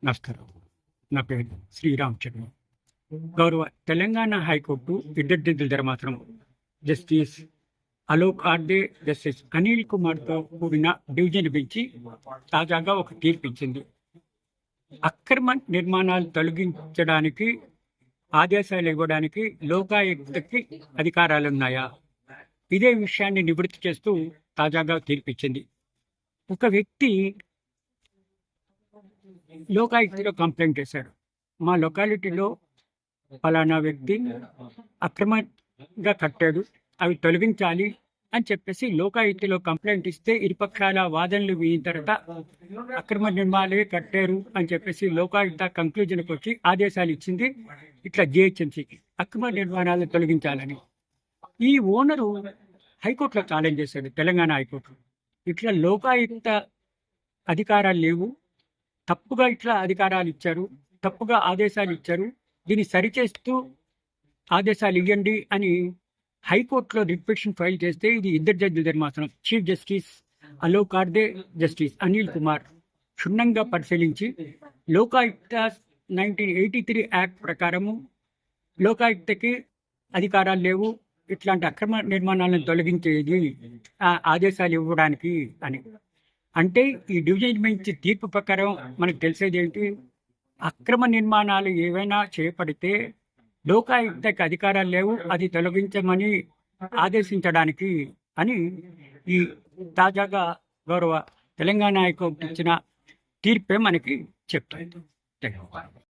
నమస్కారం. నా పేరు శ్రీరామ్ చరణ్. గౌరవ తెలంగాణ హైకోర్టు ఇద్దరు జడ్జిల ధర్మాసనం జస్టిస్ అలోక్ ఆర్డే, జస్టిస్ అనిల్ కుమార్తో కూడిన డివిజన్ బెంచ్ తాజాగా ఒక తీర్పు ఇచ్చింది. అక్రమ నిర్మాణాలు తొలగించడానికి ఆదేశాలు ఇవ్వడానికి లోకాయుక్తకి అధికారాలున్నాయా? ఇదే విషయాన్ని నివృత్తి చేస్తూ తాజాగా తీర్పిచ్చింది. ఒక వ్యక్తి లోకాయుక్తలో కంప్లైంట్ చేశాడు. మా లొకాలిటీలో ఫలానా వ్యక్తి అక్రమంగా కట్టాడు, అవి తొలగించాలి అని చెప్పేసి లోకాయుక్తలో కంప్లైంట్ ఇస్తే ఇరుపక్షాల వాదనలు విన్న తర్వాత అక్రమ నిర్మాణాలే కట్టారు అని చెప్పేసి లోకాయుక్త కంక్లూజన్కి వచ్చి ఆదేశాలు ఇచ్చింది. ఇట్లా జిహెచ్ఎంసీకి అక్రమ నిర్మాణాలను తొలగించాలని. ఈ ఓనరు హైకోర్టులో ఛాలెంజ్ చేశాడు, తెలంగాణ హైకోర్టు. ఇట్లా లోకాయుక్త అధికారాలు లేవు, తప్పుగా ఇట్లా అధికారాలు ఇచ్చారు, తప్పుగా ఆదేశాలు ఇచ్చారు, దీన్ని సరిచేస్తూ ఆదేశాలు ఇవ్వండి అని హైకోర్టులో రిపిటిషన్ ఫైల్ చేస్తే ఇది ఇద్దరు జడ్జిల ధర్మాసనం chief justice Alok Aradhe, justice Anil Kumar క్షుణ్ణంగా పరిశీలించి లోకాయుక్త 1983 యాక్ట్ ప్రకారము లోకాయుక్తకి అధికారాలు లేవు, ఇట్లాంటి అక్రమ నిర్మాణాలను తొలగించేది ఆదేశాలు ఇవ్వడానికి అని. అంటే ఈ డివిజన్ బెంచ్ తీర్పు ప్రకారం మనకు తెలిసేది ఏంటి? అక్రమ నిర్మాణాలు ఏవైనా చేపడితే లోకాయుక్తకి అధికారాలు లేవు, అది తొలగించమని ఆదేశించడానికి అని ఈ తాజాగా గౌరవ తెలంగాణ హైకోర్టు ఇచ్చిన తీర్పే మనకి చెప్తుంది.